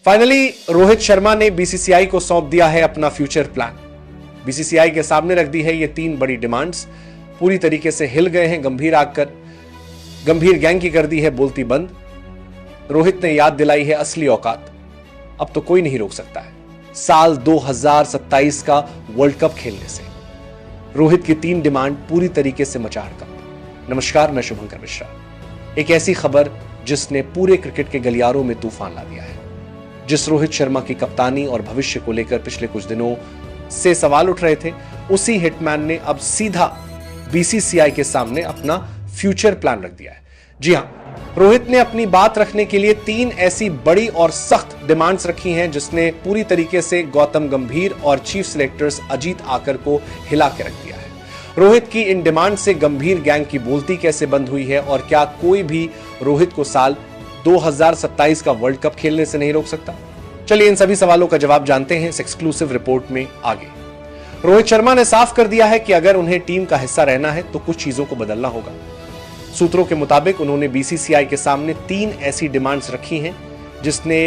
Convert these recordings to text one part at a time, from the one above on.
Finally Rohit Sharma ने BCCI को सौंप दिया है अपना फ्यूचर प्लान। बीसीसीआई के सामने रख दी है ये 3 बड़ी डिमांड्स। पूरी तरीके से हिल गए हैं गंभीर आकर। गंभीर गैंग की कर दी है बोलती बंद। रोहित ने याद दिलाई है असली औकात। अब तो कोई नहीं रोक सकता है साल 2027 का वर्ल्ड कप खेलने से। रोहित की 3 डिमांड पूरी तरीके से मचा हड़कंप। नमस्कार, मैं शुभंकर मिश्रा। एक ऐसी खबर जिसने पूरे क्रिकेट के गलियारों में तूफान ला दिया है। जिस रोहित शर्मा की कप्तानी और भविष्य को लेकर पिछले कुछ दिनों से सवाल उठ रहे थे, उसी हिटमैन ने अब सीधा बीसीसीआई के सामने अपना फ्यूचर प्लान रख दिया है। जी हां, रोहित ने अपनी बात रखने के लिए 3 ऐसी बड़ी और सख्त डिमांड्स रखी हैं जिसने पूरी तरीके से गौतम गंभीर और चीफ सिलेक्टर्स अजीत आकर को हिला के रख दिया है। रोहित की इन डिमांड से गंभीर गैंग की बोलती कैसे बंद हुई है और क्या कोई भी रोहित को साल 2027 का वर्ल्ड कप खेलने से नहीं रोक सकता? चलिए इन सभी सवालों का जवाब जानते हैं इस एक्सक्लूसिव रिपोर्ट में आगे। रोहित शर्मा ने साफ कर दिया है कि अगर उन्हें टीम का हिस्सा रहना है तो कुछ चीजों को बदलना होगा। सूत्रों के मुताबिक उन्होंने बीसीसीआई के सामने 3 ऐसी डिमांड्स रखी हैं जिसने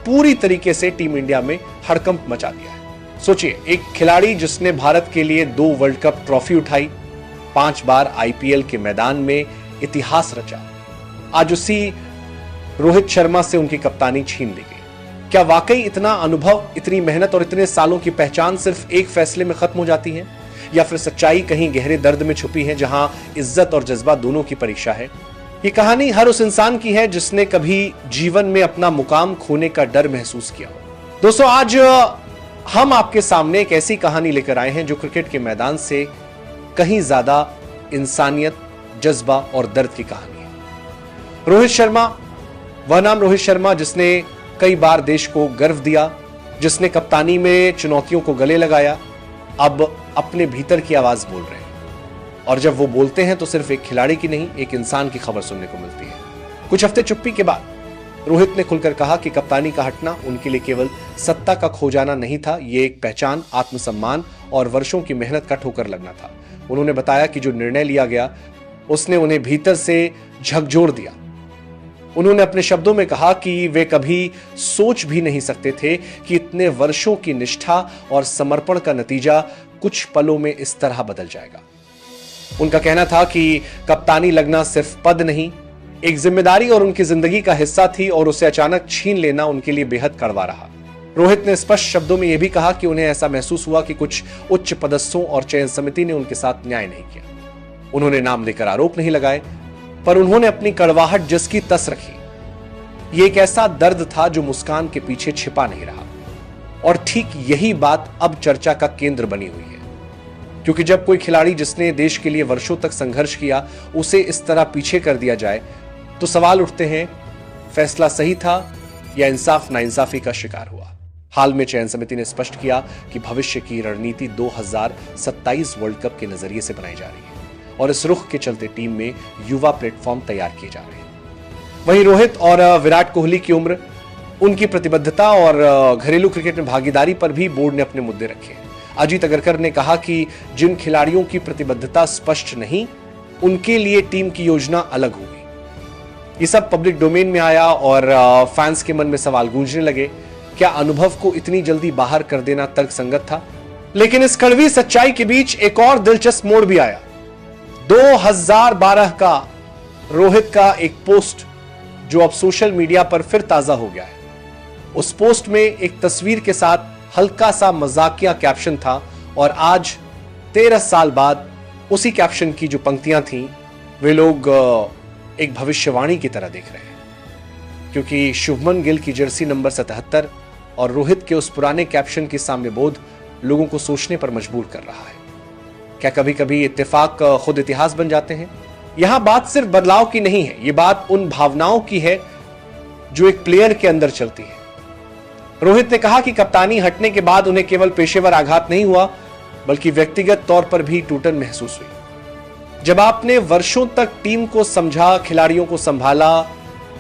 पूरी तरीके से टीम इंडिया में हड़कंप मचा दिया है। सोचिए, एक खिलाड़ी जिसने भारत के लिए 2 वर्ल्ड कप ट्रॉफी उठाई, 5 बार आईपीएल के मैदान में इतिहास रचा, आज उसी रोहित शर्मा से उनकी कप्तानी छीन ली गई। क्या वाकई इतना अनुभव, इतनी मेहनत और इतने सालों की पहचान सिर्फ एक फैसले में खत्म हो जाती है, या फिर सच्चाई कहीं गहरे दर्द में छुपी है जहां इज्जत और जज्बा दोनों की परीक्षा है? ये कहानी हर उस इंसान की है जिसने कभी जीवन में अपना मुकाम खोने का डर महसूस किया हो। दोस्तों, आज हम आपके सामने एक ऐसी कहानी लेकर आए हैं जो क्रिकेट के मैदान से कहीं ज्यादा इंसानियत, जज्बा और दर्द की कहानी है। रोहित शर्मा, वह नाम रोहित शर्मा जिसने कई बार देश को गर्व दिया, जिसने कप्तानी में चुनौतियों को गले लगाया, अब अपने भीतर की आवाज बोल रहे हैं। और जब वो बोलते हैं तो सिर्फ एक खिलाड़ी की नहीं, एक इंसान की खबर सुनने को मिलती है। कुछ हफ्ते चुप्पी के बाद रोहित ने खुलकर कहा कि कप्तानी का हटना उनके लिए केवल सत्ता का खो जाना नहीं था, ये एक पहचान, आत्मसम्मान और वर्षों की मेहनत का ठोकर लगना था। उन्होंने बताया कि जो निर्णय लिया गया उसने उन्हें भीतर से झकझोर दिया। उन्होंने अपने शब्दों में कहा कि वे कभी सोच भी नहीं सकते थे कि इतने वर्षों की निष्ठा और समर्पण का नतीजा कुछ पलों में इस तरह बदल जाएगा। उनका कहना था कि कप्तानी लगना सिर्फ पद नहीं, एक जिम्मेदारी और उनकी जिंदगी का हिस्सा थी और उसे अचानक छीन लेना उनके लिए बेहद कड़वा रहा। रोहित ने स्पष्ट शब्दों में यह भी कहा कि उन्हें ऐसा महसूस हुआ कि कुछ उच्च पदस्थों और चयन समिति ने उनके साथ न्याय नहीं किया। उन्होंने नाम लेकर आरोप नहीं लगाए, पर उन्होंने अपनी कड़वाहट जिसकी तस रखी। यह एक ऐसा दर्द था जो मुस्कान के पीछे छिपा नहीं रहा। और ठीक यही बात अब चर्चा का केंद्र बनी हुई है, क्योंकि जब कोई खिलाड़ी जिसने देश के लिए वर्षों तक संघर्ष किया उसे इस तरह पीछे कर दिया जाए तो सवाल उठते हैं, फैसला सही था या इंसाफ नाइंसाफी का शिकार हुआ? हाल में चयन समिति ने स्पष्ट किया कि भविष्य की रणनीति 2027 वर्ल्ड कप के नजरिए से बनाई जा रही है और इस रुख के चलते टीम में युवा प्लेटफॉर्म तैयार किए जा रहे हैं। वहीं रोहित और विराट कोहली की उम्र, उनकी प्रतिबद्धता और घरेलू क्रिकेट में भागीदारी पर भी बोर्ड ने अपने मुद्दे रखे। अजीत अगरकर ने कहा कि जिन खिलाड़ियों की प्रतिबद्धता स्पष्ट नहीं, उनके लिए टीम की योजना अलग होगी। ये सब पब्लिक डोमेन में आया और फैंस के मन में सवाल गूंजने लगे, क्या अनुभव को इतनी जल्दी बाहर कर देना तर्कसंगत था? लेकिन इस कड़वी सच्चाई के बीच एक और दिलचस्प मोड़ भी आया। 2012 का रोहित का एक पोस्ट जो अब सोशल मीडिया पर फिर ताजा हो गया है। उस पोस्ट में एक तस्वीर के साथ हल्का सा मजाकिया कैप्शन था और आज 13 साल बाद उसी कैप्शन की जो पंक्तियां थीं वे लोग एक भविष्यवाणी की तरह देख रहे हैं, क्योंकि शुभमन गिल की जर्सी नंबर 77 और रोहित के उस पुराने कैप्शन की सामने बोध लोगों को सोचने पर मजबूर कर रहा है। क्या कभी कभी इत्तेफाक खुद इतिहास बन जाते हैं? यहां बात सिर्फ बदलाव की नहीं है, यह बात उन भावनाओं की है जो एक प्लेयर के अंदर चलती है। रोहित ने कहा कि कप्तानी हटने के बाद उन्हें केवल पेशेवर आघात नहीं हुआ, बल्कि व्यक्तिगत तौर पर भी टूटन महसूस हुई। जब आपने वर्षों तक टीम को समझा, खिलाड़ियों को संभाला,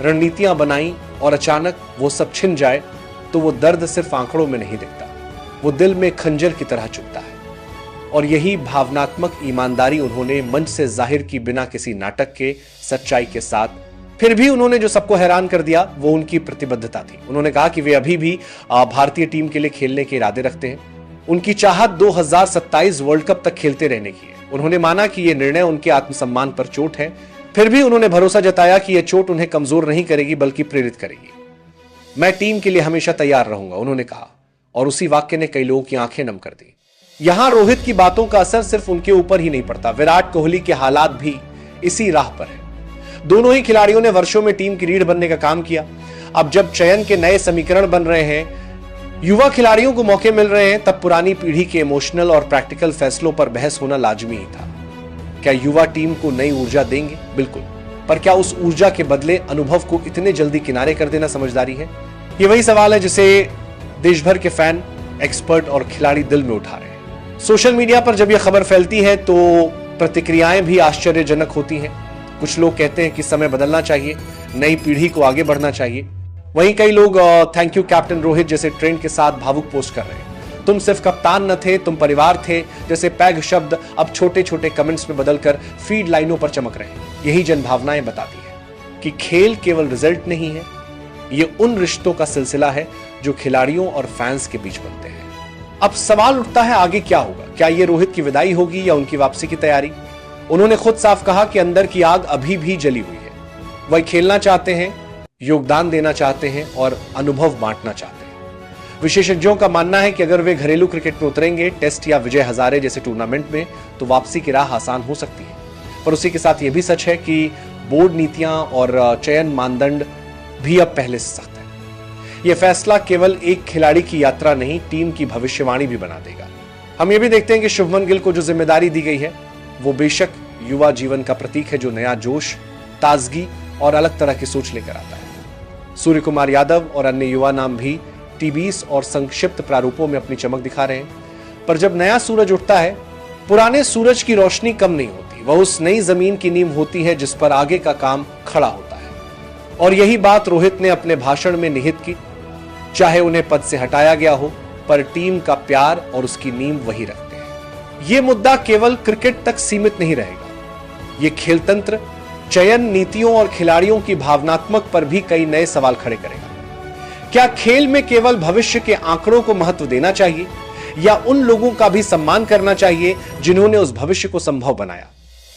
रणनीतियां बनाई और अचानक वो सब छिन जाए तो वो दर्द सिर्फ आंकड़ों में नहीं दिखता, वो दिल में खंजर की तरह चुभता है। और यही भावनात्मक ईमानदारी उन्होंने मंच से जाहिर की, बिना किसी नाटक के, सच्चाई के साथ, फिर भी उन्होंने जो सबको हैरान कर दिया वो उनकी प्रतिबद्धता थी। उन्होंने कहा कि वे अभी भी भारतीय टीम के लिए खेलने के इरादे रखते हैं। उनकी चाहत 2027 वर्ल्ड कप तक खेलते रहने की है। उन्होंने माना कि यह निर्णय उनके आत्मसम्मान पर चोट है, फिर भी उन्होंने भरोसा जताया कि यह चोट उन्हें कमजोर नहीं करेगी बल्कि प्रेरित करेगी। मैं टीम के लिए हमेशा तैयार रहूंगा, उन्होंने कहा, और उसी वाक्य ने कई लोगों की आंखें नम कर दी। यहां रोहित की बातों का असर सिर्फ उनके ऊपर ही नहीं पड़ता, विराट कोहली के हालात भी इसी राह पर है। दोनों ही खिलाड़ियों ने वर्षों में टीम की रीढ़ बनने का काम किया। अब जब चयन के नए समीकरण बन रहे हैं, युवा खिलाड़ियों को मौके मिल रहे हैं, तब पुरानी पीढ़ी के इमोशनल और प्रैक्टिकल फैसलों पर बहस होना लाजमी ही था। क्या युवा टीम को नई ऊर्जा देंगे? बिल्कुल, पर क्या उस ऊर्जा के बदले अनुभव को इतने जल्दी किनारे कर देना समझदारी है? ये वही सवाल है जिसे देश भर के फैन, एक्सपर्ट और खिलाड़ी दिल में उठा रहे हैं। सोशल मीडिया पर जब यह खबर फैलती है तो प्रतिक्रियाएं भी आश्चर्यजनक होती हैं। कुछ लोग कहते हैं कि समय बदलना चाहिए, नई पीढ़ी को आगे बढ़ना चाहिए। वहीं कई लोग थैंक यू कैप्टन रोहित जैसे ट्रेंड के साथ भावुक पोस्ट कर रहे हैं। तुम सिर्फ कप्तान न थे, तुम परिवार थे जैसे पैघ शब्द अब छोटे छोटे कमेंट्स में बदलकर फीड लाइनों पर चमक रहे हैं। यही जनभावनाएं बताती है कि खेल केवल रिजल्ट नहीं है, ये उन रिश्तों का सिलसिला है जो खिलाड़ियों और फैंस के बीच बनते हैं। अब सवाल उठता है, आगे क्या होगा? क्या ये रोहित की विदाई होगी या उनकी वापसी की तैयारी? उन्होंने खुद साफ कहा कि अंदर की आग अभी भी जली हुई है। वह खेलना चाहते हैं, योगदान देना चाहते हैं और अनुभव बांटना चाहते हैं। विशेषज्ञों का मानना है कि अगर वे घरेलू क्रिकेट में उतरेंगे, टेस्ट या विजय हजारे जैसे टूर्नामेंट में, तो वापसी की राह आसान हो सकती है। पर उसी के साथ यह भी सच है कि बोर्ड नीतियां और चयन मानदंड भी अब पहले से सख्त है। यह फैसला केवल एक खिलाड़ी की यात्रा नहीं, टीम की भविष्यवाणी भी बना देगा। हम ये भी देखते हैं कि शुभमन गिल को जो जिम्मेदारी दी गई है वो बेशक युवा जीवन का प्रतीक है, जो नया जोश, ताजगी और अलग तरह की सोच लेकर आता है। सूर्य कुमार यादव और अन्य युवा नाम भी टी20 और संक्षिप्त प्रारूपों में अपनी चमक दिखा रहे हैं। पर जब नया सूरज उठता है, पुराने सूरज की रोशनी कम नहीं होती, वह उस नई जमीन की नींव होती है जिस पर आगे का काम खड़ा होता है। और यही बात रोहित ने अपने भाषण में निहित की। चाहे उन्हें पद से हटाया गया हो, पर टीम का प्यार और उसकी नींव वही रखते हैं। यह मुद्दा केवल क्रिकेट तक सीमित नहीं रहेगा, ये खेल तंत्र, चयन नीतियों और खिलाड़ियों की भावनात्मक पर भी कई नए सवाल खड़े करेगा। क्या खेल में केवल भविष्य के आंकड़ों को महत्व देना चाहिए या उन लोगों का भी सम्मान करना चाहिए जिन्होंने उस भविष्य को संभव बनाया?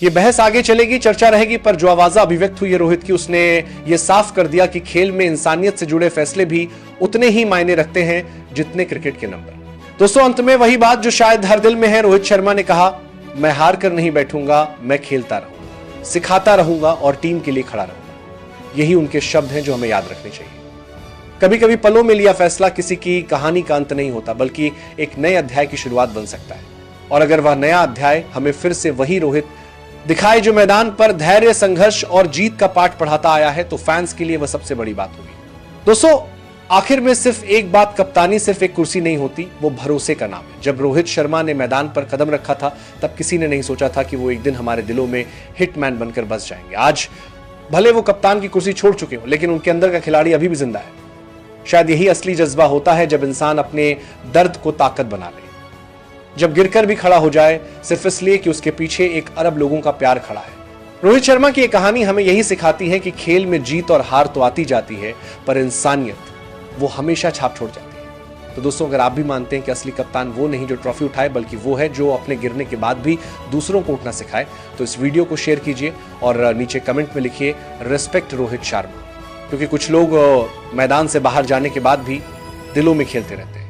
ये बहस आगे चलेगी, चर्चा रहेगी, पर जो आवाज़ अभिव्यक्त हुई है रोहित की, उसने ये साफ कर दिया कि खेल में इंसानियत से जुड़े फैसले भी उतने ही मायने रखते हैं जितने क्रिकेट के नंबर। दोस्तों, अंत में वही बात जो शायद हर दिल में है। रोहित शर्मा ने कहा, मैं हार कर नहीं बैठूंगा, मैं खेलता रहूंगा, सिखाता रहूंगा और टीम के लिए खड़ा रहूंगा। यही उनके शब्द हैं जो हमें याद रखने चाहिए। कभी कभी पलों में लिया फैसला किसी की कहानी का अंत नहीं होता, बल्कि एक नए अध्याय की शुरुआत बन सकता है। और अगर वह नया अध्याय हमें फिर से वही रोहित दिखाए जो मैदान पर धैर्य, संघर्ष और जीत का पाठ पढ़ाता आया है, तो फैंस के लिए वह सबसे बड़ी बात होगी। दोस्तों, आखिर में सिर्फ एक बात, कप्तानी सिर्फ एक कुर्सी नहीं होती, वो भरोसे का नाम है। जब रोहित शर्मा ने मैदान पर कदम रखा था, तब किसी ने नहीं सोचा था कि वो एक दिन हमारे दिलों में हिटमैन बनकर बस जाएंगे। आज भले वो कप्तान की कुर्सी छोड़ चुके हो, लेकिन उनके अंदर का खिलाड़ी अभी भी जिंदा है। शायद यही असली जज्बा होता है, जब इंसान अपने दर्द को ताकत बना ले, जब गिरकर भी खड़ा हो जाए सिर्फ इसलिए कि उसके पीछे एक अरब लोगों का प्यार खड़ा है। रोहित शर्मा की ये कहानी हमें यही सिखाती है कि खेल में जीत और हार तो आती जाती है, पर इंसानियत वो हमेशा छाप छोड़ जाती है। तो दोस्तों, अगर आप भी मानते हैं कि असली कप्तान वो नहीं जो ट्रॉफी उठाए, बल्कि वो है जो अपने गिरने के बाद भी दूसरों को उठना सिखाए, तो इस वीडियो को शेयर कीजिए और नीचे कमेंट में लिखिए रिस्पेक्ट रोहित शर्मा, क्योंकि कुछ लोग मैदान से बाहर जाने के बाद भी दिलों में खेलते रहते हैं।